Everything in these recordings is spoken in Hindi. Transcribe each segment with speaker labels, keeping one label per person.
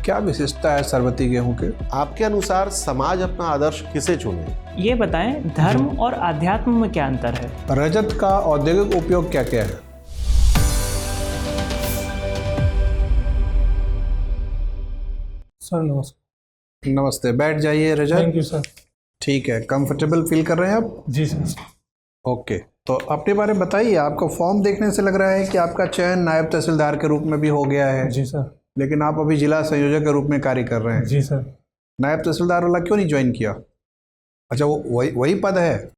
Speaker 1: क्या विशेषता है सरबती गेहूं के?
Speaker 2: आपके अनुसार समाज अपना आदर्श किसे चुने?
Speaker 3: ये बताएं धर्म और आध्यात्म में क्या अंतर है?
Speaker 1: रजत का औद्योगिक उपयोग क्या क्या है?
Speaker 4: सर नमस्कार।
Speaker 1: नमस्ते, बैठ जाइए रजत।
Speaker 4: Thank you sir.
Speaker 1: ठीक है, कंफर्टेबल फील कर रहे हैं आप?
Speaker 4: जी सर।
Speaker 1: ओके, तो अपने बारे में बताइए। आपका फॉर्म देखने से लग रहा है कि आपका चयन नायब तहसीलदार के रूप में भी हो गया है।
Speaker 4: जी सर।
Speaker 1: लेकिन आप अभी जिला संयोजक के रूप में कार्य कर रहे हैं।
Speaker 4: जी सर।
Speaker 1: नायब तहसीलदार वाला क्यों नहीं ज्वाइन किया? अच्छा, वो वही पद है?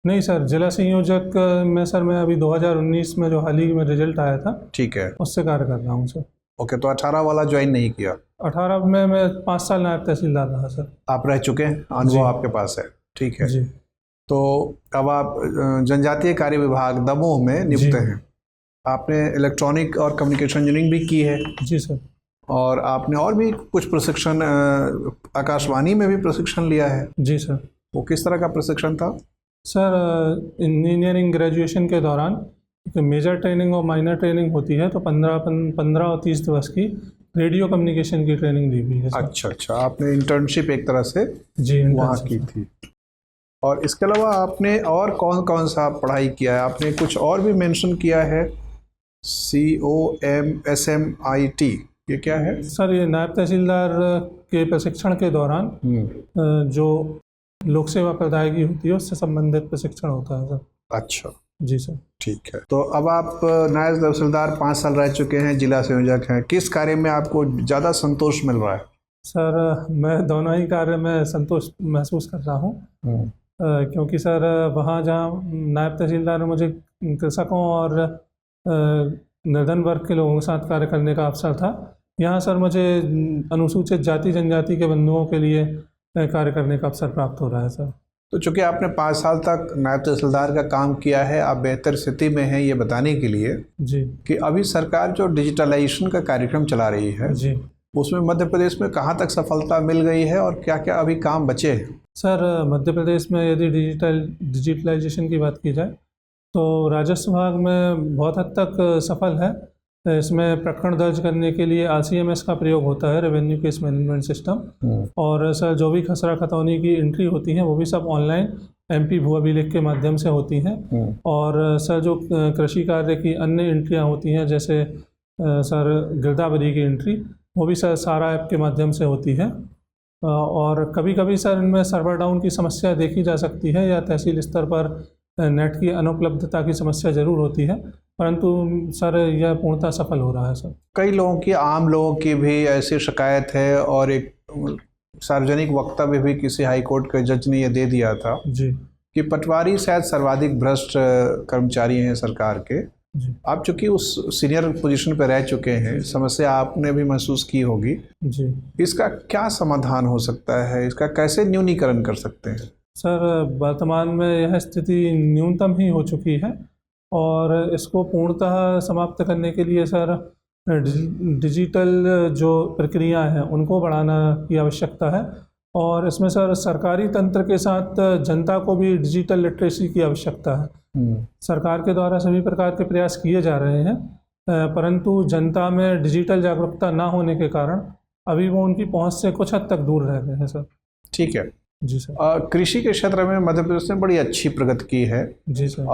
Speaker 4: नहीं सर, जिला संयोजक में सर मैं अभी 2019 में जो हाल ही में रिजल्ट आया था,
Speaker 1: ठीक है,
Speaker 4: उससे कार्य कर रहा हूँ सर।
Speaker 1: ओके, तो 18 वाला ज्वाइन नहीं किया?
Speaker 4: 18 में मैं 5 साल नायब तहसीलदार रहा सर।
Speaker 1: आप रह चुके हैं, अनुभव आपके पास है। ठीक है
Speaker 4: जी।
Speaker 1: तो अब आप जनजातीय कार्य विभाग दमोह में नियुक्त हैं। आपने इलेक्ट्रॉनिक और कम्युनिकेशन इंजीनियरिंग भी की है।
Speaker 4: जी सर।
Speaker 1: और आपने और भी कुछ प्रशिक्षण आकाशवाणी में भी प्रशिक्षण लिया है।
Speaker 4: जी सर।
Speaker 1: वो किस तरह का प्रशिक्षण था?
Speaker 4: सर इंजीनियरिंग ग्रेजुएशन के दौरान एक मेजर ट्रेनिंग और माइनर ट्रेनिंग होती है, तो 15 और 30 दिवस की रेडियो कम्युनिकेशन की ट्रेनिंग दी हुई है सर।
Speaker 1: अच्छा, आपने इंटर्नशिप एक तरह से
Speaker 4: जी
Speaker 1: वहाँ की थी। और इसके अलावा आपने और कौन कौन सा पढ़ाई किया है? आपने कुछ और भी मेंशन किया है, COMSMIT, ये क्या है?
Speaker 4: सर ये नायब तहसीलदार के प्रशिक्षण के दौरान जो लोक सेवा प्रदायगी होती है उससे संबंधित प्रशिक्षण होता है सर।
Speaker 1: अच्छा
Speaker 4: जी सर।
Speaker 1: ठीक है, तो अब आप नायब तहसीलदार 5 साल रह चुके हैं, जिला संयोजक हैं। किस कार्य में आपको ज़्यादा संतोष मिल रहा है?
Speaker 4: सर मैं दोनों ही कार्य में संतोष महसूस कर रहा हूँ, क्योंकि सर वहाँ जहाँ नायब तहसीलदार ने मुझे कृषकों और निर्धन वर्ग के लोगों के साथ कार्य करने का अवसर था, यहाँ सर मुझे अनुसूचित जाति जनजाति के बंधुओं के लिए कार्य करने का अवसर प्राप्त हो रहा है सर।
Speaker 1: तो चूँकि आपने 5 साल तक नायब तहसीलदार का काम किया है, आप बेहतर स्थिति में हैं ये बताने के लिए
Speaker 4: जी
Speaker 1: कि अभी सरकार जो डिजिटलाइजेशन का कार्यक्रम चला रही है
Speaker 4: जी,
Speaker 1: उसमें मध्य प्रदेश में कहाँ तक सफलता मिल गई है और क्या क्या अभी काम बचे हैं?
Speaker 4: सर मध्य प्रदेश में यदि डिजिटलाइजेशन की बात की जाए तो राजस्व विभाग में बहुत हद तक सफल है। इसमें प्रकरण दर्ज करने के लिए RCMS का प्रयोग होता है, रेवेन्यू केस मैनेजमेंट सिस्टम। और सर जो भी खसरा खतौनी की एंट्री होती हैं वो भी सब ऑनलाइन MP भू अभिलेख के माध्यम से होती हैं। और सर जो कृषि कार्य की अन्य एंट्रियाँ होती हैं, जैसे सर गिरदावरी की एंट्री, वो भी सर सारा ऐप के माध्यम से होती है। और कभी कभी सर इनमें सर्वर डाउन की समस्या देखी जा सकती है या तहसील स्तर पर नेट की अनुपलब्धता की समस्या ज़रूर होती है, परंतु सर यह पूर्णतः सफल हो रहा है सर।
Speaker 1: कई लोगों की, आम लोगों की भी ऐसी शिकायत है और एक सार्वजनिक वक्तव्य भी किसी हाईकोर्ट के जज ने यह दे दिया था
Speaker 4: जी
Speaker 1: कि पटवारी शायद सर्वाधिक भ्रष्ट कर्मचारी हैं सरकार के।
Speaker 4: जी।
Speaker 1: आप चूंकि उस सीनियर पोजीशन पर रह चुके हैं, समस्या आपने भी महसूस की होगी जी। इसका क्या समाधान हो सकता है? इसका कैसे न्यूनीकरण कर सकते हैं?
Speaker 4: सर वर्तमान में यह स्थिति न्यूनतम ही हो चुकी है और इसको पूर्णतः समाप्त करने के लिए सर डिजिटल जो प्रक्रिया हैं उनको बढ़ाना की आवश्यकता है। और इसमें सर सरकारी तंत्र के साथ जनता को भी डिजिटल लिटरेसी की आवश्यकता है। सरकार के द्वारा सभी प्रकार के प्रयास किए जा रहे हैं, परंतु जनता में डिजिटल जागरूकता ना होने के कारण अभी वो उनकी पहुंच से कुछ हद तक दूर रह गए हैं सर। ठीक है जी सर।
Speaker 1: कृषि के क्षेत्र में मध्य प्रदेश ने बड़ी अच्छी प्रगति की है
Speaker 4: जी सर।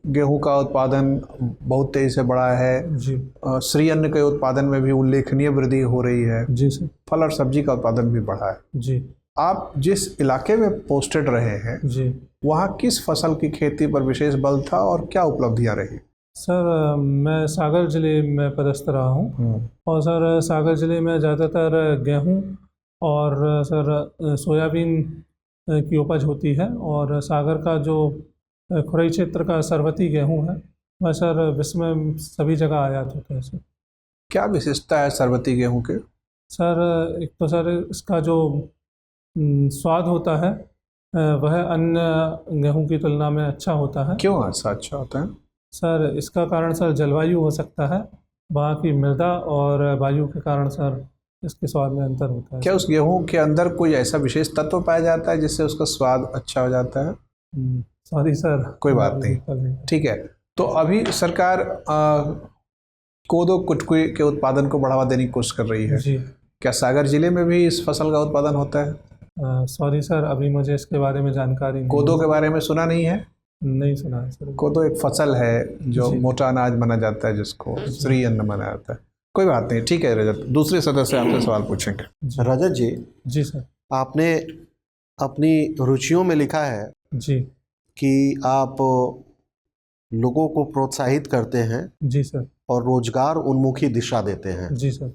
Speaker 1: गेहूं का उत्पादन बहुत तेजी से बढ़ा है
Speaker 4: जी।
Speaker 1: श्री अन्न के उत्पादन में भी उल्लेखनीय वृद्धि हो रही है
Speaker 4: जी सर।
Speaker 1: फल और सब्जी का उत्पादन भी बढ़ा है
Speaker 4: जी।
Speaker 1: आप जिस इलाके में पोस्टेड रहे हैं
Speaker 4: जी,
Speaker 1: वहाँ किस फसल की खेती पर विशेष बल था और क्या उपलब्धियाँ रही?
Speaker 4: सर मैं सागर ज़िले में पदस्थ रहा हूँ और सर सागर ज़िले में ज़्यादातर गेहूँ और सर सोयाबीन की उपज होती है। और सागर का जो खुरई क्षेत्र का सरबती गेहूँ है वह सर विश्व में सभी जगह आयात होता है सर।
Speaker 1: क्या विशेषता है सरबती गेहूँ के?
Speaker 4: सर एक तो सर इसका जो स्वाद होता है वह अन्य गेहूँ की तुलना में अच्छा होता है।
Speaker 1: क्यों ऐसा अच्छा होता है?
Speaker 4: सर इसका कारण सर जलवायु हो सकता है, वहाँ की मृदा और वायु के कारण सर इसके स्वाद में अंतर होता है।
Speaker 1: क्या उस गेहूँ के अंदर कोई ऐसा विशेष तत्व पाया जाता है जिससे उसका स्वाद अच्छा हो जाता है?
Speaker 4: सॉरी सर,
Speaker 1: कोई बात नहीं, ठीक है। तो अभी सरकार कोदो कुटकी के उत्पादन को बढ़ावा देने की कोशिश कर रही है
Speaker 4: जी।
Speaker 1: क्या सागर जिले में भी इस फसल का उत्पादन होता है?
Speaker 4: सॉरी सर, अभी मुझे इसके बारे में जानकारी नहीं
Speaker 1: कोदो के बारे में सुना नहीं है?
Speaker 4: नहीं सुना है सर।
Speaker 1: कोदो एक फसल है जो
Speaker 4: जी।
Speaker 1: मोटा अनाज माना जाता है, जिसको श्री अन्न माना जाता है। कोई बात नहीं, ठीक है रजत, दूसरे सदस्य आपसे सवाल पूछेंगे।
Speaker 2: रजत जी,
Speaker 4: जी सर।
Speaker 2: आपने अपनी रुचियों में लिखा है
Speaker 4: जी
Speaker 2: कि आप लोगों को प्रोत्साहित करते हैं
Speaker 4: जी सर।
Speaker 2: और रोजगार उन्मुखी दिशा देते हैं।
Speaker 4: जी सर।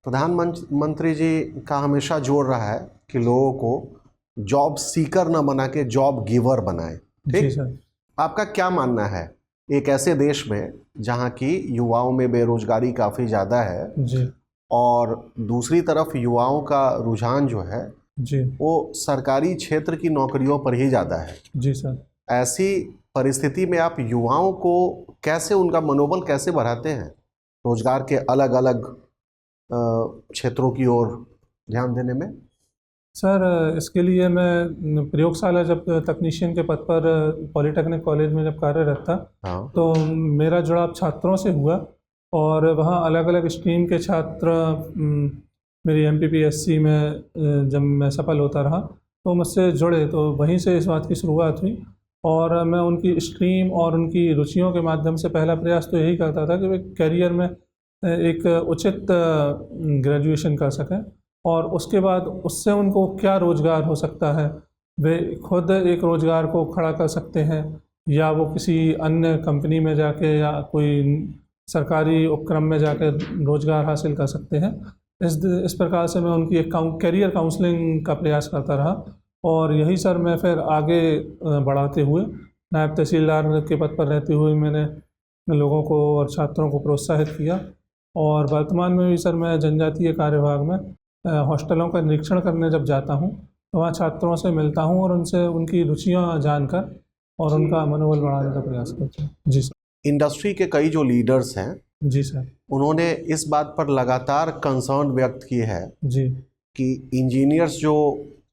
Speaker 2: प्रधानमंत्री जी का हमेशा जोर रहा है कि लोगों को जॉब सीकर न बना के जॉब गिवर बनाए।
Speaker 4: जी
Speaker 2: ठीक,
Speaker 4: सर।
Speaker 2: आपका क्या मानना है एक ऐसे देश में जहाँ की युवाओं में बेरोजगारी काफ़ी ज़्यादा है
Speaker 4: जी
Speaker 2: और दूसरी तरफ युवाओं का रुझान जो है
Speaker 4: जी
Speaker 2: वो सरकारी क्षेत्र की नौकरियों पर ही ज़्यादा है।
Speaker 4: जी सर।
Speaker 2: ऐसी परिस्थिति में आप युवाओं को कैसे, उनका मनोबल कैसे बढ़ाते हैं रोजगार के अलग अलग क्षेत्रों की ओर ध्यान देने में?
Speaker 4: सर, इसके लिए मैं प्रयोगशाला, जब तकनीशियन के पद पर पॉलिटेक्निक कॉलेज में जब कार्यरत था,
Speaker 2: हाँ,
Speaker 4: तो मेरा जुड़ाव छात्रों से हुआ और वहाँ अलग अलग स्ट्रीम के छात्र मेरी MPPSC में जब मैं सफल होता रहा तो मुझसे जुड़े, तो वहीं से इस बात की शुरुआत हुई और मैं उनकी स्ट्रीम और उनकी रुचियों के माध्यम से पहला प्रयास तो यही करता था कि वे करियर में एक उचित ग्रेजुएशन कर सकें और उसके बाद उससे उनको क्या रोज़गार हो सकता है, वे खुद एक रोज़गार को खड़ा कर सकते हैं या वो किसी अन्य कंपनी में जाके या कोई सरकारी उपक्रम में जाकर रोज़गार हासिल कर सकते हैं। इस प्रकार से मैं उनकी एक करियर काउंसलिंग का प्रयास करता रहा और यही सर मैं फिर आगे बढ़ाते हुए नायब तहसीलदार के पद पर रहते हुए मैंने लोगों को और छात्रों को प्रोत्साहित किया और वर्तमान में भी सर मैं जनजातीय कार्यभाग में हॉस्टलों का निरीक्षण करने जब जाता हूँ तो वहाँ छात्रों से मिलता हूँ और उनसे उनकी रुचियाँ जानकर और उनका मनोबल बढ़ाने का प्रयास करता हूँ। जी सर।
Speaker 2: इंडस्ट्री के कई जो लीडर्स हैं,
Speaker 4: जी सर।
Speaker 2: उन्होंने इस बात पर लगातार कंसर्न व्यक्त की है
Speaker 4: जी
Speaker 2: कि इंजीनियर्स जो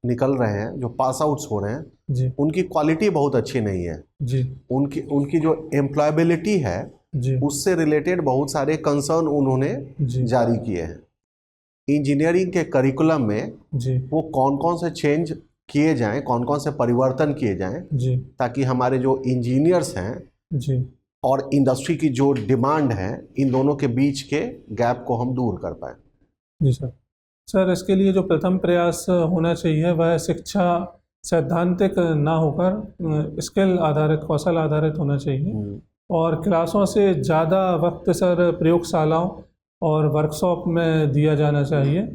Speaker 2: निकल रहे हैं, जो पास आउट्स हो रहे हैं,
Speaker 4: जी
Speaker 2: उनकी क्वालिटी बहुत अच्छी नहीं है।
Speaker 4: जी
Speaker 2: उनकी जो एम्प्लॉयबिलिटी है
Speaker 4: जी
Speaker 2: उससे रिलेटेड बहुत सारे कंसर्न उन्होंने
Speaker 4: जी
Speaker 2: जारी किए हैं। इंजीनियरिंग के करिकुलम में
Speaker 4: जी
Speaker 2: वो कौन कौन से चेंज किए जाएं, कौन कौन से परिवर्तन किए जाएं
Speaker 4: जी
Speaker 2: ताकि हमारे जो इंजीनियर्स हैं
Speaker 4: जी
Speaker 2: और इंडस्ट्री की जो डिमांड है, इन दोनों के बीच के गैप को हम दूर कर पाएं।
Speaker 4: जी सर। सर, इसके लिए जो प्रथम प्रयास होना चाहिए वह शिक्षा सैद्धांतिक ना होकर स्किल आधारित, कौशल आधारित होना चाहिए और क्लासों से ज़्यादा वक्त सर प्रयोगशालाओं और वर्कशॉप में दिया जाना चाहिए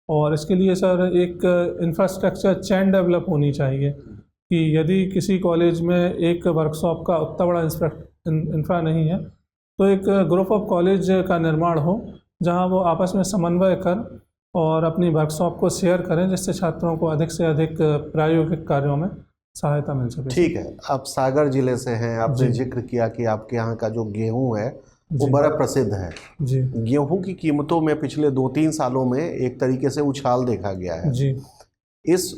Speaker 4: और इसके लिए सर एक इंफ्रास्ट्रक्चर चेन डेवलप होनी चाहिए कि यदि किसी कॉलेज में एक वर्कशॉप का उतना बड़ा इंफ्रा नहीं है तो एक ग्रुप ऑफ कॉलेज का निर्माण हो जहां वो आपस में समन्वय कर और अपनी वर्कशॉप को शेयर करें जिससे छात्रों को अधिक से अधिक प्रायोगिक कार्यों में सहायता मिल सके।
Speaker 2: ठीक है, आप सागर जिले से हैं, आपने जिक्र किया कि आपके यहाँ का जो गेहूं है वो बड़ा प्रसिद्ध है।
Speaker 4: जी।
Speaker 2: गेहूं की कीमतों में पिछले 2-3 सालों में एक तरीके से उछाल देखा गया है।
Speaker 4: जी।
Speaker 2: इस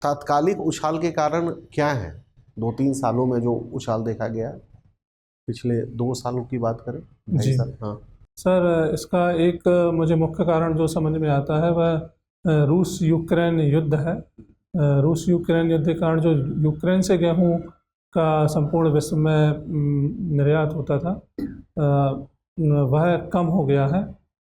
Speaker 2: तात्कालिक उछाल के कारण क्या है? 2-3 सालों में जो उछाल देखा गया है, पिछले 2 सालों की बात करें, 2.5 साल। हाँ
Speaker 4: सर, इसका एक मुझे मुख्य कारण जो समझ में आता है वह रूस यूक्रेन युद्ध है। रूस यूक्रेन युद्ध के कारण जो यूक्रेन से गेहूं का संपूर्ण विश्व में निर्यात होता था वह कम हो गया है,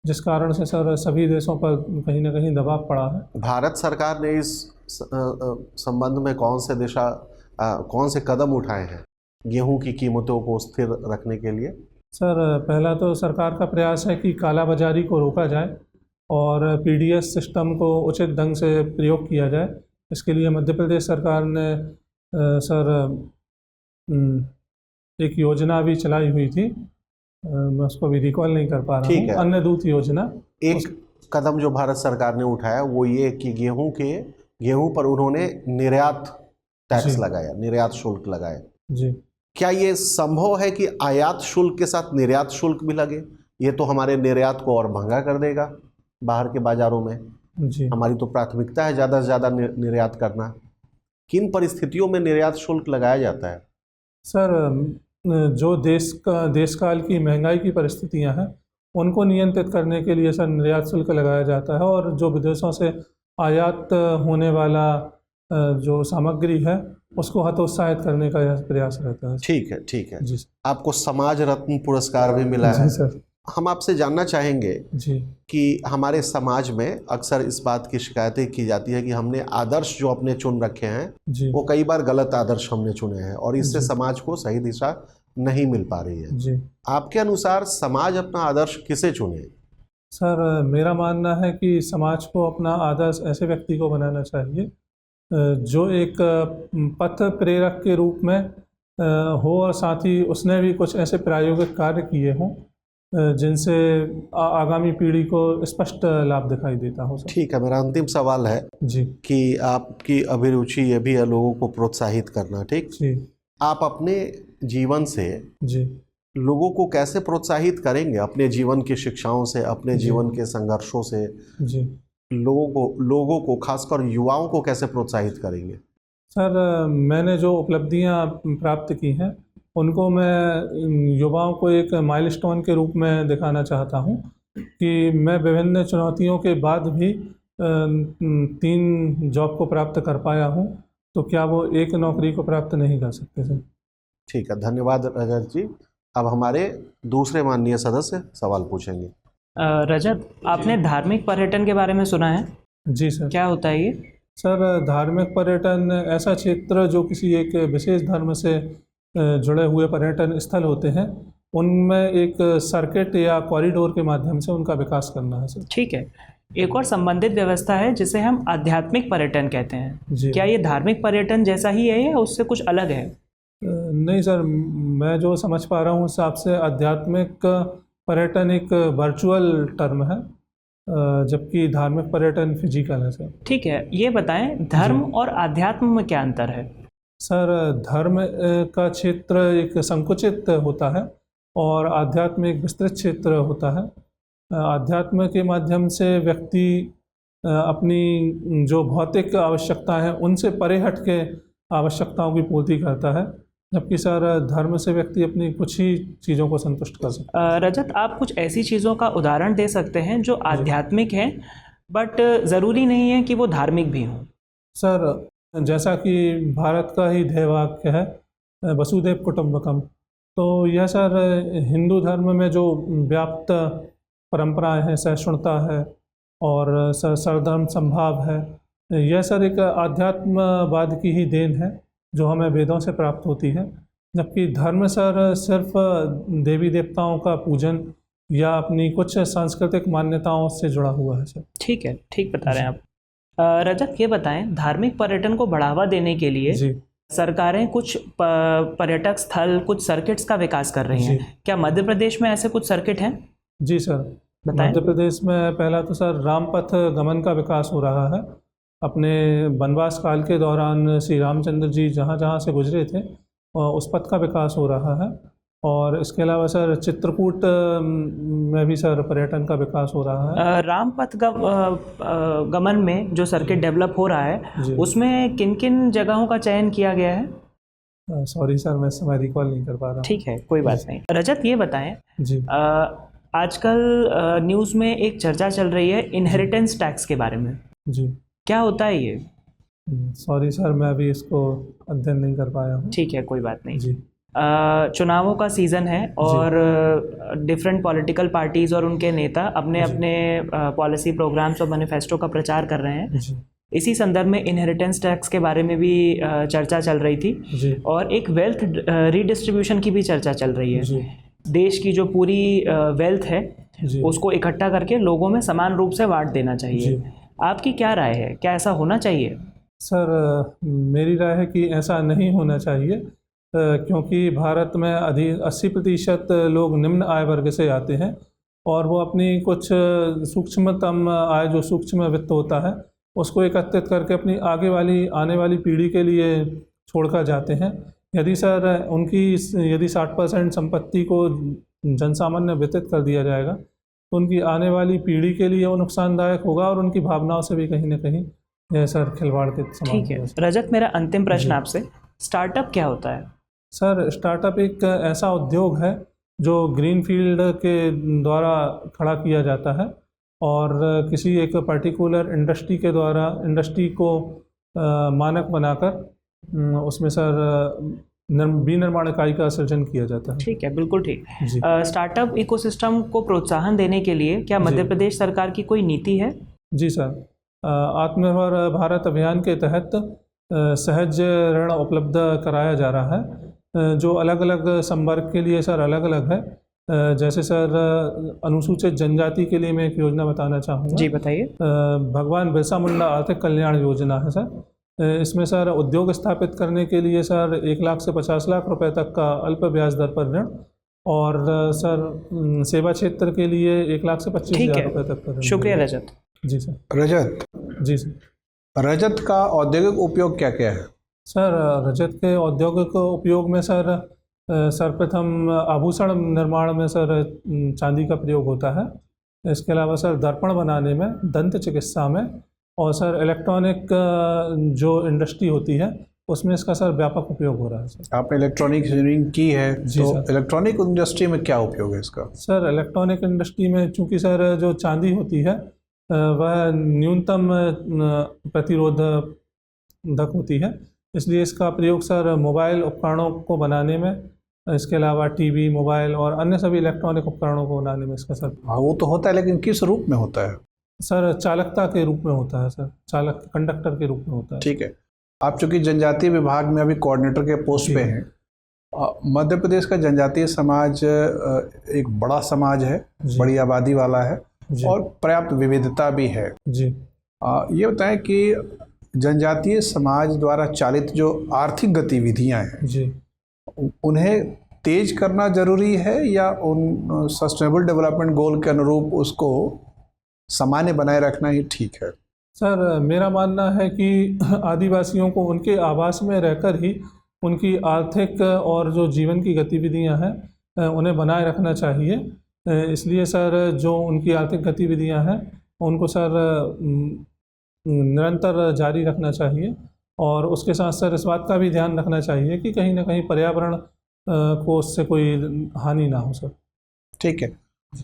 Speaker 4: जिस कारण से सर सभी देशों पर कहीं ना कहीं दबाव पड़ा है।
Speaker 2: भारत सरकार ने इस संबंध में कौन से कदम उठाए हैं गेहूं की कीमतों को स्थिर रखने के लिए?
Speaker 4: सर, पहला तो सरकार का प्रयास है कि कालाबाजारी को रोका जाए और PDS सिस्टम को उचित ढंग से प्रयोग किया जाए। इसके लिए मध्य प्रदेश सरकार ने सर एक योजना भी चलाई हुई थी, मैं उसको भी रिकॉल नहीं कर पा रहा हूँ, अन्न दूत योजना।
Speaker 2: एक कदम जो भारत सरकार ने उठाया वो ये कि गेहूं पर उन्होंने निर्यात टैक्स लगाया, निर्यात शुल्क लगाया।
Speaker 4: जी।
Speaker 2: क्या ये संभव है कि आयात शुल्क के साथ निर्यात शुल्क भी लगे? ये तो हमारे निर्यात को और महंगा कर देगा बाहर के बाजारों में।
Speaker 4: जी।
Speaker 2: हमारी तो प्राथमिकता है ज़्यादा से ज़्यादा निर्यात करना। किन परिस्थितियों में निर्यात शुल्क लगाया जाता है?
Speaker 4: सर, जो देश काल की महंगाई की परिस्थितियां हैं उनको नियंत्रित करने के लिए सर निर्यात शुल्क लगाया जाता है, और जो विदेशों से आयात होने वाला जो सामग्री है उसको हतोत्साहित करने का यह प्रयास रहता है।
Speaker 2: ठीक है, ठीक है
Speaker 4: जी
Speaker 2: आपको समाज रत्न पुरस्कार भी मिला
Speaker 4: जी
Speaker 2: है।
Speaker 4: सर।
Speaker 2: हम आपसे जानना चाहेंगे
Speaker 4: जी
Speaker 2: कि हमारे समाज में अक्सर इस बात की शिकायतें की जाती है कि हमने आदर्श जो अपने चुन रखे हैं
Speaker 4: जी
Speaker 2: वो कई बार गलत आदर्श हमने चुने हैं और इससे
Speaker 4: जी।
Speaker 2: समाज को सही दिशा नहीं मिल पा रही है।
Speaker 4: जी
Speaker 2: आपके अनुसार समाज अपना आदर्श किसे चुने?
Speaker 4: सर, मेरा मानना है कि समाज को अपना आदर्श ऐसे व्यक्ति को बनाना चाहिए जो एक पथ प्रेरक के रूप में हो, और साथ ही उसने भी कुछ ऐसे प्रायोगिक कार्य किए हों जिनसे आगामी पीढ़ी को स्पष्ट लाभ दिखाई देता हो सर।
Speaker 2: ठीक है, मेरा अंतिम सवाल है
Speaker 4: जी
Speaker 2: कि आपकी अभिरुचि ये भी है लोगों को प्रोत्साहित करना, ठीक?
Speaker 4: जी
Speaker 2: आप अपने जीवन से
Speaker 4: जी
Speaker 2: लोगों को कैसे प्रोत्साहित करेंगे? अपने जीवन की शिक्षाओं से, अपने
Speaker 4: जी।
Speaker 2: जीवन के संघर्षों से
Speaker 4: जी
Speaker 2: लोगों को खासकर युवाओं को कैसे प्रोत्साहित करेंगे?
Speaker 4: सर, मैंने जो उपलब्धियां प्राप्त की हैं उनको मैं युवाओं को एक माइलस्टोन के रूप में दिखाना चाहता हूं कि मैं विभिन्न चुनौतियों के बाद भी 3 जॉब को प्राप्त कर पाया हूं, तो क्या वो एक नौकरी को प्राप्त नहीं कर सकते सर?
Speaker 2: ठीक है, धन्यवाद रजत जी। अब हमारे दूसरे माननीय सदस्य सवाल पूछेंगे।
Speaker 3: रजत, आपने धार्मिक पर्यटन के बारे में सुना है?
Speaker 4: जी सर।
Speaker 3: क्या होता है ये?
Speaker 4: सर, धार्मिक पर्यटन ऐसा क्षेत्र जो किसी एक विशेष धर्म से जुड़े हुए पर्यटन स्थल होते हैं, उनमें एक सर्किट या कॉरिडोर के माध्यम से उनका विकास करना है सर।
Speaker 3: ठीक है। एक और संबंधित व्यवस्था है जिसे हम आध्यात्मिक पर्यटन कहते हैं।
Speaker 4: जी।
Speaker 3: क्या ये धार्मिक पर्यटन जैसा ही है या उससे कुछ अलग है?
Speaker 4: नहीं सर, मैं जो समझ पा रहा हूँ उस हिसाब से आध्यात्मिक पर्यटन एक वर्चुअल टर्म है, जबकि धार्मिक पर्यटन फिजिकल है सर।
Speaker 3: ठीक है, ये बताएं धर्म और आध्यात्म में क्या अंतर है?
Speaker 4: सर, धर्म का क्षेत्र एक संकुचित होता है और आध्यात्म एक विस्तृत क्षेत्र होता है। आध्यात्म के माध्यम से व्यक्ति अपनी जो भौतिक आवश्यकताएं हैं उनसे परे हट के आवश्यकताओं की पूर्ति करता है, जबकि सर धर्म से व्यक्ति अपनी कुछ ही चीज़ों को संतुष्ट कर सकता है।
Speaker 3: रजत, आप कुछ ऐसी चीज़ों का उदाहरण दे सकते हैं जो आध्यात्मिक हैं बट ज़रूरी नहीं है कि वो धार्मिक भी हों?
Speaker 4: सर, जैसा कि भारत का ही ध्येय वाक्य है वसुधैव कुटुंबकम, तो यह सर हिंदू धर्म में जो व्याप्त परंपराएं हैं, सहिष्णुता है और सर्वधर्म संभाव है, यह सर एक आध्यात्मवाद की ही देन है जो हमें वेदों से प्राप्त होती है, जबकि धर्म सर सिर्फ देवी देवताओं का पूजन या अपनी कुछ सांस्कृतिक मान्यताओं से जुड़ा हुआ है सर।
Speaker 3: ठीक है, ठीक बता रहे हैं आप। रजत, ये बताएं धार्मिक पर्यटन को बढ़ावा देने के लिए
Speaker 4: जी
Speaker 3: सरकारें कुछ पर्यटक स्थल, कुछ सर्किट्स का विकास कर रही हैं। क्या मध्य प्रदेश में ऐसे कुछ सर्किट हैं?
Speaker 4: जी सर,
Speaker 3: बताएं।
Speaker 4: मध्य प्रदेश में पहला तो सर रामपथ गमन का विकास हो रहा है। अपने वनवास काल के दौरान श्री रामचंद्र जी जहाँ जहाँ से गुजरे थे उस पथ का विकास हो रहा है, और इसके अलावा सर चित्रकूट में भी सर पर्यटन का विकास हो रहा है।
Speaker 3: रामपथ गमन में जो सर्किट डेवलप हो रहा है
Speaker 4: जी।
Speaker 3: उसमें किन किन जगहों का चयन किया गया है?
Speaker 4: सॉरी सर, मैं समय रिकॉल नहीं कर पा रहा।
Speaker 3: ठीक है, कोई बात नहीं। रजत, ये बताएं
Speaker 4: जी
Speaker 3: आजकल न्यूज़ में एक चर्चा चल रही है इनहेरिटेंस टैक्स के बारे में।
Speaker 4: जी।
Speaker 3: क्या होता है ये?
Speaker 4: सॉरी सर, मैं अभी इसको अध्ययन नहीं कर पाया हूँ।
Speaker 3: ठीक है, कोई बात नहीं।
Speaker 4: जी।
Speaker 3: चुनावों का सीज़न है और डिफरेंट पॉलिटिकल पार्टीज़ और उनके नेता अपने अपने पॉलिसी प्रोग्राम्स और मैनिफेस्टो का प्रचार कर रहे हैं।
Speaker 4: जी।
Speaker 3: इसी संदर्भ में इनहेरिटेंस टैक्स के बारे में भी चर्चा चल रही थी
Speaker 4: जी।
Speaker 3: और एक वेल्थ रीडिस्ट्रीब्यूशन की भी चर्चा चल रही है।
Speaker 4: जी।
Speaker 3: देश की जो पूरी वेल्थ है
Speaker 4: जी।
Speaker 3: उसको इकट्ठा करके लोगों में समान रूप से बांट देना चाहिए।
Speaker 4: जी।
Speaker 3: आपकी क्या राय है, क्या ऐसा होना चाहिए?
Speaker 4: सर, मेरी राय है कि ऐसा नहीं होना चाहिए, क्योंकि भारत में 80% लोग निम्न आय वर्ग से आते हैं और वो अपनी कुछ सूक्ष्मतम आय, जो सूक्ष्म वित्त होता है, उसको एकत्रित करके अपनी आने वाली पीढ़ी के लिए छोड़कर जाते हैं। यदि सर यदि 60% संपत्ति को जनसामान्य वितरित कर दिया जाएगा तो उनकी आने वाली पीढ़ी के लिए वो नुकसानदायक होगा और उनकी भावनाओं से भी कहीं ना कहीं यह सर खिलवाड़ के समान।
Speaker 3: ठीक है रजत, मेरा अंतिम प्रश्न आपसे, स्टार्टअप क्या होता है?
Speaker 4: सर, स्टार्टअप एक ऐसा उद्योग है जो ग्रीन फील्ड के द्वारा खड़ा किया जाता है और किसी एक पर्टिकुलर इंडस्ट्री के द्वारा इंडस्ट्री को मानक बनाकर उसमें सर विनिर्माण इकाई का सृजन किया जाता है।
Speaker 3: ठीक है, बिल्कुल ठीक।
Speaker 4: जी।
Speaker 3: स्टार्टअप इकोसिस्टम को प्रोत्साहन देने के लिए क्या मध्य प्रदेश सरकार की कोई नीति है?
Speaker 4: जी सर, आत्मनिर्भर भारत अभियान के तहत सहज ऋण उपलब्ध कराया जा रहा है, जो अलग अलग संवर्ग के लिए सर अलग अलग है। जैसे सर अनुसूचित जनजाति के लिए मैं एक योजना बताना चाहूँगा।
Speaker 3: जी बताइए।
Speaker 4: भगवान बिरसा मुंडा आर्थिक कल्याण योजना है सर। इसमें सर उद्योग स्थापित करने के लिए सर 1 लाख से 50 लाख रुपए तक का अल्प ब्याज दर पर ऋण, और सर सेवा क्षेत्र के लिए 1 लाख से 25,000 रुपए तक का ऋण।
Speaker 3: शुक्रिया रजत।
Speaker 4: जी सर।
Speaker 1: रजत
Speaker 4: जी सर।
Speaker 1: रजत का औद्योगिक उपयोग क्या क्या है?
Speaker 4: सर रजत के औद्योगिक उपयोग में सर सर्वप्रथम आभूषण निर्माण में सर चांदी का प्रयोग होता है। इसके अलावा सर दर्पण बनाने में, दंत चिकित्सा में, और सर इलेक्ट्रॉनिक जो इंडस्ट्री होती है उसमें इसका सर व्यापक उपयोग हो रहा है सर।
Speaker 1: आपने इलेक्ट्रॉनिक इंजीनियरिंग की है,
Speaker 4: जी
Speaker 1: तो
Speaker 4: सर।
Speaker 1: इलेक्ट्रॉनिक इंडस्ट्री में क्या उपयोग है इसका?
Speaker 4: सर इलेक्ट्रॉनिक इंडस्ट्री में चूँकि सर जो चांदी होती है वह न्यूनतम प्रतिरोधक होती है, इसलिए इसका प्रयोग सर मोबाइल उपकरणों को बनाने में, इसके अलावा टीवी, मोबाइल और अन्य सभी इलेक्ट्रॉनिक उपकरणों को बनाने में इसका सर।
Speaker 1: हाँ, वो तो होता है, लेकिन किस रूप में होता है?
Speaker 4: सर चालकता के रूप में होता है सर, चालक कंडक्टर के रूप में होता है।
Speaker 1: ठीक है। आप चूंकि जनजातीय विभाग में अभी कोऑर्डिनेटर के पोस्ट पे हैं, मध्य प्रदेश का जनजातीय समाज एक बड़ा समाज है, बड़ी आबादी वाला है और पर्याप्त विविधता भी है
Speaker 4: जी।
Speaker 1: ये बताएं कि जनजातीय समाज द्वारा चालित जो आर्थिक गतिविधियां हैं
Speaker 4: जी,
Speaker 1: उन्हें तेज करना जरूरी है या उन सस्टेनेबल डेवलपमेंट गोल के अनुरूप उसको सामान्य बनाए रखना ही ठीक है?
Speaker 4: सर मेरा मानना है कि आदिवासियों को उनके आवास में रहकर ही उनकी आर्थिक और जो जीवन की गतिविधियां हैं उन्हें बनाए रखना चाहिए। इसलिए सर जो उनकी आर्थिक गतिविधियां हैं उनको सर निरंतर जारी रखना चाहिए, और उसके साथ सर इस बात का भी ध्यान रखना चाहिए कि कहीं ना कहीं पर्यावरण को उससे कोई हानि ना हो सर।
Speaker 1: ठीक है।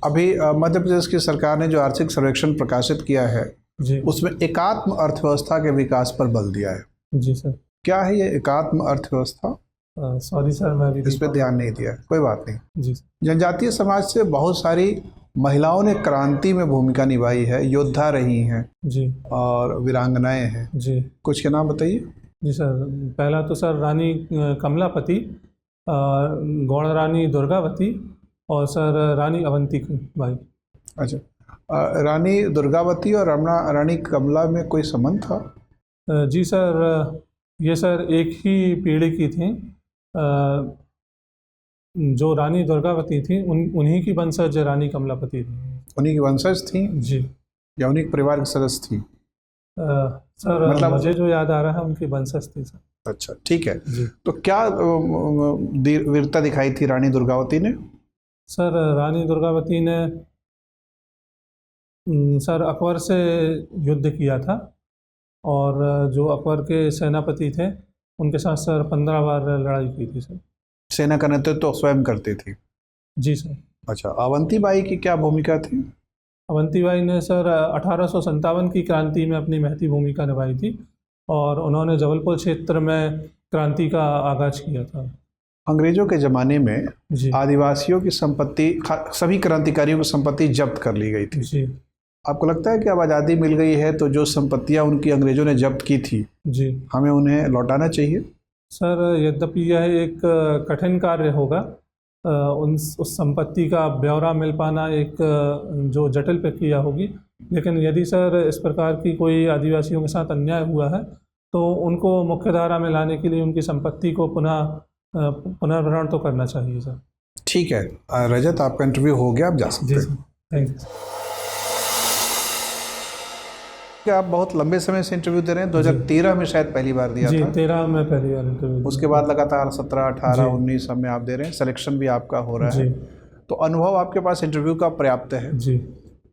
Speaker 1: अभी मध्य प्रदेश की सरकार ने जो आर्थिक सर्वेक्षण प्रकाशित किया है
Speaker 4: जी,
Speaker 1: उसमें एकात्म अर्थव्यवस्था के विकास पर बल दिया है।
Speaker 4: जी सर।
Speaker 1: क्या है ये एकात्म अर्थव्यवस्था?
Speaker 4: सॉरी सर, मैं भी
Speaker 1: इस पर ध्यान नहीं दिया है, कोई बात नहीं।
Speaker 4: जी।
Speaker 1: जनजातीय समाज से बहुत सारी महिलाओं ने क्रांति में भूमिका निभाई है, योद्धा रही हैं
Speaker 4: जी, और
Speaker 1: वीरांगनाएं हैं
Speaker 4: जी।
Speaker 1: कुछ के नाम बताइए।
Speaker 4: जी सर, पहला तो सर रानी कमलापति, गौड़ रानी दुर्गावती और सर रानी अवंती बाई।
Speaker 1: अच्छा, रानी दुर्गावती और रानी कमला में कोई संबंध था?
Speaker 4: जी सर, ये सर एक ही पीढ़ी की थी। जो रानी दुर्गावती थी उन्हीं की वंशज रानी कमलापति थी।
Speaker 1: उन्हीं की वंशज थी
Speaker 4: जी,
Speaker 1: या उन्हीं के परिवार के सदस्य थी?
Speaker 4: सर
Speaker 1: मतलब
Speaker 4: मुझे जो याद आ रहा है उनकी वंशज थी सर।
Speaker 1: अच्छा, ठीक है।
Speaker 4: जी।
Speaker 1: तो क्या वीरता दिखाई थी रानी दुर्गावती ने?
Speaker 4: सर रानी दुर्गावती ने सर अकबर से युद्ध किया था, और जो अकबर के सेनापति थे उनके साथ सर 15 बार लड़ाई की थी सर।
Speaker 1: सेना का नेतृत्व तो स्वयं करती थी?
Speaker 4: जी सर।
Speaker 1: अच्छा, अवंती बाई की क्या भूमिका थी?
Speaker 4: अवंती बाई ने सर 1857 की क्रांति में अपनी महती भूमिका निभाई थी, और उन्होंने जबलपुर क्षेत्र में क्रांति का आगाज किया था।
Speaker 1: अंग्रेजों के ज़माने में
Speaker 4: जी,
Speaker 1: आदिवासियों की संपत्ति, सभी क्रांतिकारियों की संपत्ति जब्त कर ली गई थी।
Speaker 4: जी,
Speaker 1: आपको लगता है कि अब आज़ादी मिल गई है तो जो संपत्तियां उनकी अंग्रेजों ने जब्त की थी
Speaker 4: जी,
Speaker 1: हमें उन्हें लौटाना चाहिए?
Speaker 4: सर यद्यपि यह एक कठिन कार्य होगा, उस संपत्ति का ब्यौरा मिल पाना एक जो जटिल प्रक्रिया होगी, लेकिन यदि सर इस प्रकार की कोई आदिवासियों के साथ अन्याय हुआ है तो उनको मुख्यधारा में लाने के लिए उनकी संपत्ति को पुनर्भरण तो करना चाहिए सर।
Speaker 1: ठीक है रजत, आपका इंटरव्यू हो गया, आप जा सकते हैं।
Speaker 4: जी सर, थैंक यू।
Speaker 1: आप बहुत लंबे समय से इंटरव्यू दे रहे हैं, 2013 में शायद पहली बार दिया
Speaker 4: जी,
Speaker 1: था।
Speaker 4: 13 में पहली बार इंटरव्यू।
Speaker 1: उसके बाद लगातार 17, 18, 19 में आप दे रहे हैं, सिलेक्शन भी आपका हो रहा है, तो अनुभव आपके पास इंटरव्यू का पर्याप्त है।
Speaker 4: जी।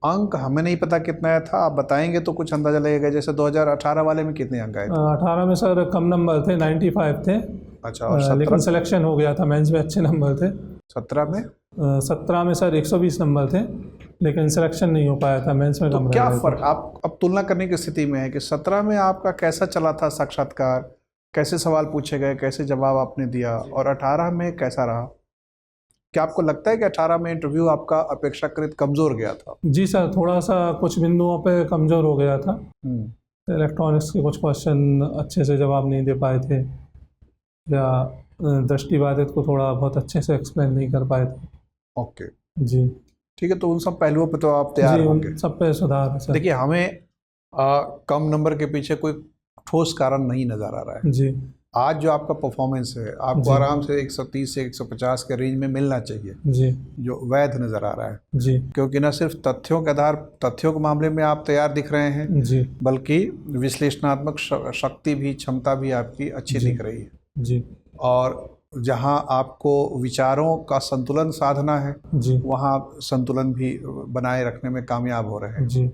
Speaker 1: अंक हमें नहीं पता कितना आया था, आप बताएंगे तो कुछ अंदाजा लगेगा। जैसे 2018 वाले में कितने अंक आए थे?
Speaker 4: 18 में सर कम नंबर थे, 95 थे।
Speaker 1: अच्छा, और 17?
Speaker 4: लेकिन सिलेक्शन हो गया था, मेंस में अच्छे नंबर थे।
Speaker 1: 17 में?
Speaker 4: 17 में सर 120 नंबर थे, लेकिन सिलेक्शन नहीं हो पाया था, मेंस में
Speaker 1: तो
Speaker 4: कम
Speaker 1: क्या
Speaker 4: रह गए थे।
Speaker 1: फर्क आप अब तुलना करने की स्थिति में है कि 17 में आपका कैसा चला था साक्षात्कार, कैसे सवाल पूछे गए, कैसे जवाब आपने दिया, और 18 में कैसा रहा? क्या आपको लगता है कि 18 में इंटरव्यू आपका अपेक्षाकृत कमज़ोर गया था?
Speaker 4: जी सर, थोड़ा सा कुछ बिंदुओं पे कमज़ोर हो गया था। इलेक्ट्रॉनिक्स के कुछ क्वेश्चन अच्छे से जवाब नहीं दे पाए थे, या दृष्टिबाधित को थोड़ा बहुत अच्छे से एक्सप्लेन नहीं कर पाए थे।
Speaker 1: ओके,
Speaker 4: जी
Speaker 1: ठीक है, तो उन सब पहलुओं पे तो आप तैयार
Speaker 4: जी,
Speaker 1: होंगे।
Speaker 4: उन सब पे सुधार है सर।
Speaker 1: देखिए, हमें कम नंबर के पीछे कोई ठोस कारण नहीं नज़र आ रहा है।
Speaker 4: जी
Speaker 1: आज जो आपका परफॉर्मेंस है, आपको
Speaker 4: जी।
Speaker 1: आराम से 130 से 150 के रेंज में मिलना चाहिए,
Speaker 4: जी
Speaker 1: जो वैध नज़र आ रहा है।
Speaker 4: जी
Speaker 1: क्योंकि न सिर्फ तथ्यों के मामले में आप तैयार दिख रहे हैं,
Speaker 4: जी
Speaker 1: बल्कि विश्लेषणात्मक शक्ति भी, क्षमता भी आपकी अच्छी
Speaker 4: जी।
Speaker 1: दिख रही है।
Speaker 4: जी
Speaker 1: और जहां आपको विचारों का संतुलन साधना है,
Speaker 4: जी
Speaker 1: वहां संतुलन भी बनाए रखने में कामयाब हो रहे हैं।
Speaker 4: जी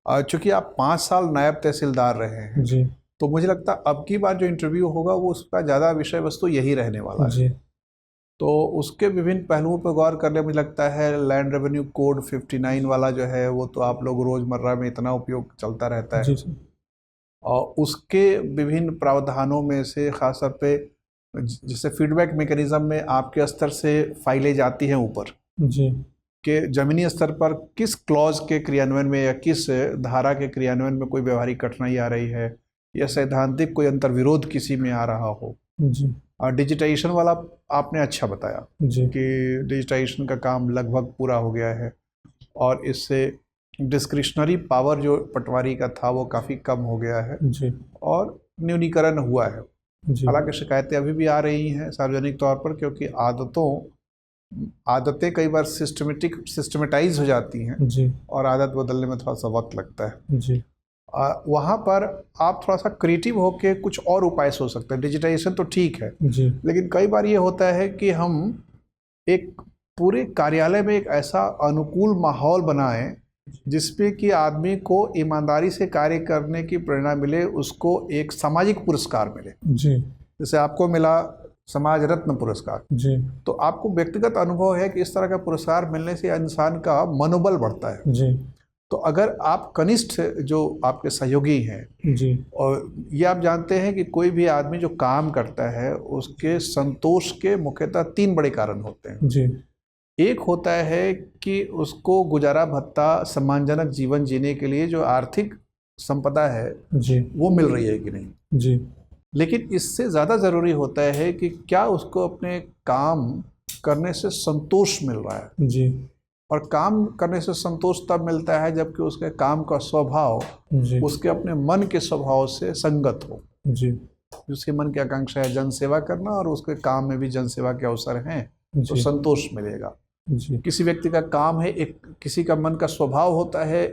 Speaker 1: चूँकि आप 5 साल नायब तहसीलदार रहे हैं,
Speaker 4: जी
Speaker 1: तो मुझे लगता है अब की बार जो इंटरव्यू होगा वो उसका ज़्यादा विषय वस्तु यही रहने वाला है।
Speaker 4: जी
Speaker 1: तो उसके विभिन्न पहलुओं पर गौर करने मुझे लगता है लैंड रेवेन्यू कोड 59 वाला जो है वो तो आप लोग रोज़मर्रा में इतना उपयोग चलता रहता है,
Speaker 4: जी सर।
Speaker 1: और उसके विभिन्न प्रावधानों में से खास तौर पे जैसे फीडबैक मैकेनिज्म में आपके स्तर से फाइलें जाती हैं ऊपर,
Speaker 4: जी
Speaker 1: कि ज़मीनी स्तर पर किस क्लॉज के क्रियान्वयन में या किस धारा के क्रियान्वयन में कोई व्यवहारिक कठिनाई आ रही है, या सैद्धांतिक कोई अंतर्विरोध किसी में आ रहा हो।
Speaker 4: जी
Speaker 1: और डिजिटाइजेशन वाला आपने अच्छा बताया
Speaker 4: जी
Speaker 1: कि डिजिटाइजेशन का काम लगभग पूरा हो गया है, और इससे डिस्क्रिशनरी पावर जो पटवारी का था वो काफ़ी कम हो गया है,
Speaker 4: जी
Speaker 1: और न्यूनीकरण हुआ है।
Speaker 4: जी
Speaker 1: हालांकि शिकायतें अभी भी आ रही हैं सार्वजनिक तौर पर, क्योंकि आदतें कई बार सिस्टमेटाइज हो जाती हैं,
Speaker 4: जी
Speaker 1: और आदत बदलने में थोड़ा सा वक्त लगता है।
Speaker 4: जी
Speaker 1: वहाँ पर आप थोड़ा सा क्रिएटिव होकर कुछ और उपाय सोच सकते हैं। डिजिटाइजेशन तो ठीक है,
Speaker 4: जी
Speaker 1: लेकिन कई बार ये होता है कि हम एक पूरे कार्यालय में एक ऐसा अनुकूल माहौल बनाएं जिसपे कि आदमी को ईमानदारी से कार्य करने की प्रेरणा मिले, उसको एक सामाजिक पुरस्कार मिले।
Speaker 4: जी
Speaker 1: जैसे आपको मिला समाज रत्न पुरस्कार,
Speaker 4: जी
Speaker 1: तो आपको व्यक्तिगत अनुभव है कि इस तरह का पुरस्कार मिलने से इंसान का मनोबल बढ़ता है।
Speaker 4: जी
Speaker 1: तो अगर आप कनिष्ठ जो आपके सहयोगी हैं,
Speaker 4: जी
Speaker 1: और ये आप जानते हैं कि कोई भी आदमी जो काम करता है उसके संतोष के मुख्यतः 3 बड़े कारण होते हैं।
Speaker 4: जी
Speaker 1: एक होता है कि उसको गुजारा भत्ता, सम्मानजनक जीवन जीने के लिए जो आर्थिक संपदा है
Speaker 4: जी
Speaker 1: वो मिल रही है कि नहीं।
Speaker 4: जी
Speaker 1: लेकिन इससे ज़्यादा ज़रूरी होता है कि क्या उसको अपने काम करने से संतोष मिल रहा है।
Speaker 4: जी
Speaker 1: और काम करने से संतोष तब मिलता है जबकि उसके काम का स्वभाव
Speaker 4: जी
Speaker 1: उसके अपने मन के स्वभाव से संगत हो।
Speaker 4: जी
Speaker 1: उसके मन की आकांक्षा है जन सेवा करना, और उसके काम में भी जन सेवा के अवसर हैं, तो
Speaker 4: जी
Speaker 1: संतोष मिलेगा।
Speaker 4: जी
Speaker 1: किसी व्यक्ति का काम है, किसी का मन का स्वभाव होता है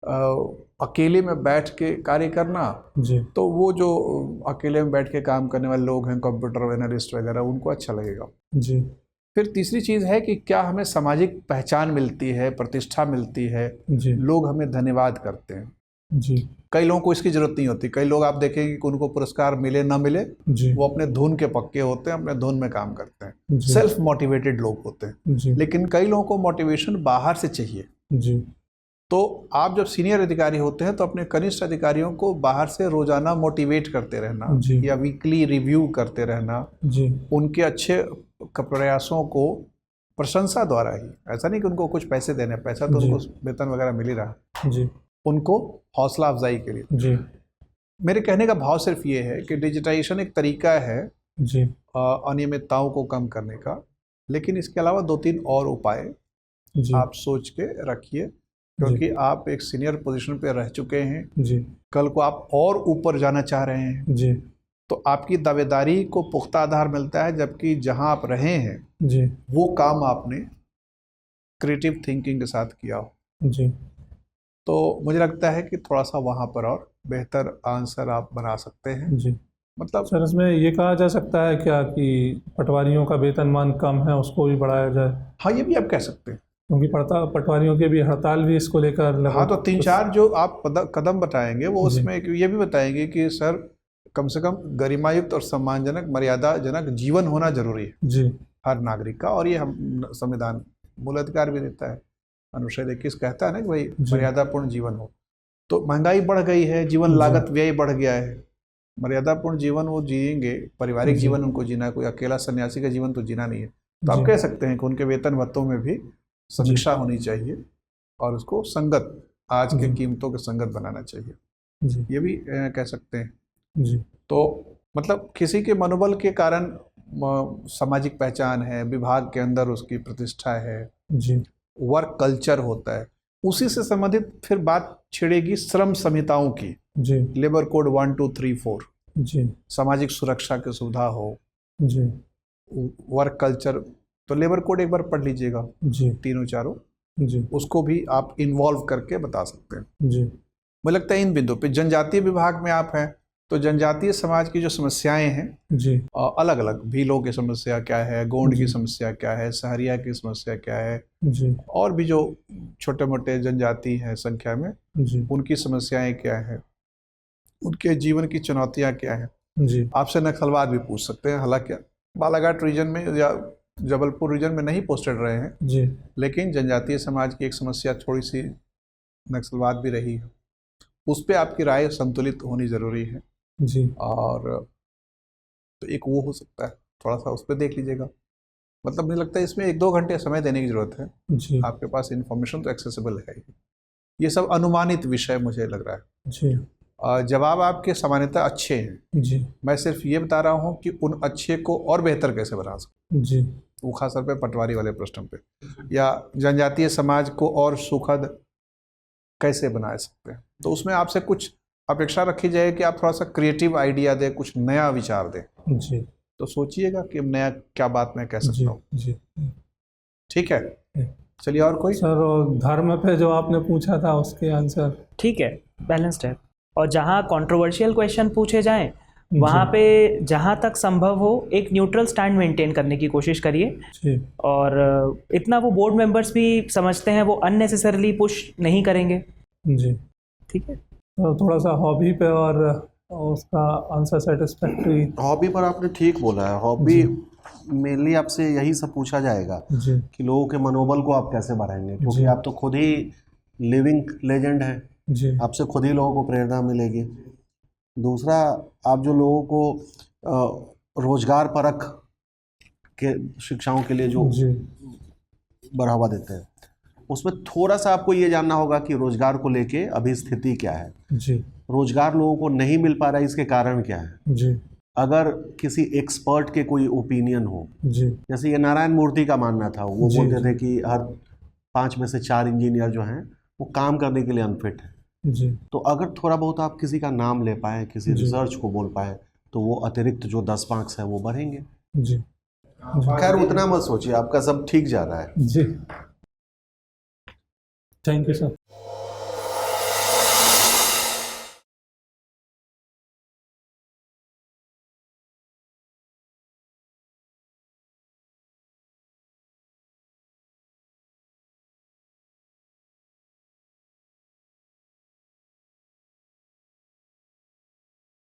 Speaker 1: अकेले में बैठ के कार्य करना,
Speaker 4: जी
Speaker 1: तो वो जो अकेले में बैठ के काम करने वाले लोग हैं, कंप्यूटर एनालिस्ट वगैरह, उनको अच्छा लगेगा।
Speaker 4: जी
Speaker 1: फिर तीसरी चीज़ है कि क्या हमें सामाजिक पहचान मिलती है, प्रतिष्ठा मिलती है,
Speaker 4: जी
Speaker 1: लोग हमें धन्यवाद करते हैं।
Speaker 4: जी
Speaker 1: कई लोगों को इसकी ज़रूरत नहीं होती। कई लोग आप देखेंगे कि उनको पुरस्कार मिले ना मिले,
Speaker 4: जी
Speaker 1: वो अपने धुन के पक्के होते हैं, अपने धुन में काम करते हैं,
Speaker 4: जी
Speaker 1: सेल्फ मोटिवेटेड लोग होते हैं।
Speaker 4: जी
Speaker 1: लेकिन कई लोगों को मोटिवेशन बाहर से चाहिए।
Speaker 4: जी
Speaker 1: तो आप जब सीनियर अधिकारी होते हैं तो अपने कनिष्ठ अधिकारियों को बाहर से रोजाना मोटिवेट करते रहना,
Speaker 4: जी।
Speaker 1: या वीकली रिव्यू करते रहना,
Speaker 4: जी
Speaker 1: उनके अच्छे प्रयासों को प्रशंसा द्वारा ही, ऐसा नहीं कि उनको कुछ पैसे देने, पैसा तो
Speaker 4: जी।
Speaker 1: उनको वेतन वगैरह मिल ही रहा,
Speaker 4: जी
Speaker 1: उनको हौसला अफजाई के लिए।
Speaker 4: जी
Speaker 1: मेरे कहने का भाव सिर्फ ये है कि डिजिटाइजेशन एक तरीका है
Speaker 4: जी
Speaker 1: अनियमितताओं को कम करने का, लेकिन इसके अलावा 2-3 और उपाय
Speaker 4: जी
Speaker 1: आप सोच के रखिए, क्योंकि आप एक सीनियर पोजीशन पे रह चुके हैं,
Speaker 4: जी
Speaker 1: कल को आप और ऊपर जाना चाह रहे हैं,
Speaker 4: जी
Speaker 1: तो आपकी दावेदारी को पुख्ता आधार मिलता है, जबकि जहां आप रहे हैं
Speaker 4: जी
Speaker 1: वो काम आपने क्रिएटिव थिंकिंग के साथ किया हो।
Speaker 4: जी
Speaker 1: तो मुझे लगता है कि थोड़ा सा वहाँ पर और बेहतर आंसर आप बना सकते हैं।
Speaker 4: जी
Speaker 1: मतलब
Speaker 4: सर, इसमें ये कहा जा सकता है क्या कि पटवारियों का वेतनमान कम है, उसको भी बढ़ाया जाए?
Speaker 1: हाँ, ये भी आप कह सकते हैं।
Speaker 4: क्योंकि पटवारियों की भी हड़ताल भी इसको लेकर
Speaker 1: हाँ, तो 3-4 जो आप कदम बताएंगे वो
Speaker 4: जी।
Speaker 1: उसमें ये भी बताएंगे कि सर कम से कम गरिमायुक्त और सम्मानजनक मर्यादाजनक जीवन होना जरूरी है।
Speaker 4: जी
Speaker 1: हर नागरिक का, और ये हम संविधान मूल अधिकार भी देता है। अनुच्छेद 21 कहता है ना कि भाई मर्यादापूर्ण जीवन हो। तो महंगाई बढ़ गई है, जीवन लागत व्यय बढ़ गया है, मर्यादापूर्ण जीवन वो जिएंगे, पारिवारिक जीवन उनको जीना है, कोई अकेला सन्यासी का जीवन तो जीना नहीं है। तो आप कह सकते हैं कि उनके वेतन भत्तों में भी समीक्षा होनी चाहिए और उसको संगत, आज के कीमतों के संगत बनाना चाहिए, ये भी कह सकते हैं। तो मतलब किसी के मनोबल के कारण सामाजिक पहचान है, विभाग के अंदर उसकी प्रतिष्ठा है, वर्क कल्चर होता है, उसी से संबंधित फिर बात छिड़ेगी श्रम संहिताओं की, लेबर कोड 1, 2, 3, 4, सामाजिक सुरक्षा की सुविधा हो, वर्क कल्चर, तो लेबर कोड एक बार पढ़ लीजिएगा, तीनों चारों, उसको भी आप इन्वॉल्व करके बता सकते हैं। मुझे लगता है इन बिंदु पे जनजातीय विभाग में आप हैं तो जनजातीय समाज की जो समस्याएं हैं अलग अलग, भीलों की समस्या क्या है, गोंड की समस्या क्या है, सहरिया की समस्या क्या है, और भी जो छोटे मोटे जनजाति हैं संख्या में, उनकी समस्याएं क्या है, उनके जीवन की चुनौतियां क्या है। आपसे नक्सलवाद भी पूछ सकते हैं, हालांकि बालाघाट रीजन में या जबलपुर रीजन में नहीं पोस्टेड रहे हैं, लेकिन जनजातीय समाज की एक समस्या थोड़ी सी नक्सलवाद भी रही है, उस पर आपकी राय संतुलित होनी जरूरी है। और तो एक वो हो सकता है, थोड़ा सा उस पर देख लीजिएगा। मतलब मुझे लगता है इसमें 1-2 घंटे समय देने की जरूरत है। आपके पास इंफॉर्मेशन तो एक्सेसिबल है, ये सब अनुमानित विषय मुझे लग रहा है। जवाब आपके सामान्यतः अच्छे हैं, मैं सिर्फ ये बता रहा हूँ कि उन अच्छे को और बेहतर कैसे बना सकते, वो खास तौर पे पटवारी वाले प्रश्न पे, या जनजातीय समाज को और सुखद कैसे बना सकते हैं। तो उसमें आपसे कुछ अपेक्षा रखी जाए कि आप थोड़ा सा क्रिएटिव आइडिया दें, कुछ नया विचार दें। तो सोचिएगा कि नया क्या बात मैं कह सकता हूँ। ठीक है, चलिए और कोई
Speaker 4: सर। धर्म पे जो आपने पूछा था उसके आंसर
Speaker 3: ठीक है, बैलेंस्ड है। और जहाँ कंट्रोवर्शियल क्वेश्चन पूछे जाएं वहाँ पे जहाँ तक संभव हो एक न्यूट्रल स्टैंड मेंटेन करने की कोशिश करिए, और इतना वो बोर्ड मेंबर्स भी समझते हैं, वो अननेसेसरली पुश नहीं करेंगे। ठीक है,
Speaker 4: तो थोड़ा सा हॉबी पे और उसका आंसर सेटिस्फैक्ट्री।
Speaker 2: हॉबी पर आपने ठीक बोला है, हॉबी मेनली आपसे यही सब पूछा जाएगा कि लोगों के मनोबल को आप कैसे बढ़ाएंगे, क्योंकि आप तो खुद ही लिविंग लेजेंड हैं, आपसे खुद ही लोगों को प्रेरणा मिलेगी। दूसरा, आप जो लोगों को रोजगार परक के शिक्षाओं के लिए जो बढ़ावा देते हैं, उसमें थोड़ा सा आपको ये जानना होगा कि रोजगार को लेके अभी स्थिति क्या है, रोजगार लोगों को नहीं मिल पा रहा है, इसके कारण क्या है। अगर किसी एक्सपर्ट के कोई ओपिनियन हो, जैसे ये नारायण मूर्ति का मानना था, वो बोलते थे कि हर 5 में से 4 इंजीनियर जो हैं वो काम करने के लिए अनफिट है। तो अगर थोड़ा बहुत आप किसी का नाम ले पाए, किसी रिसर्च को बोल पाए, तो वो अतिरिक्त जो 10 मार्क्स है वो बढ़ेंगे। खैर उतना मत सोचिए, आपका सब ठीक जा रहा है।
Speaker 4: Thank you sir.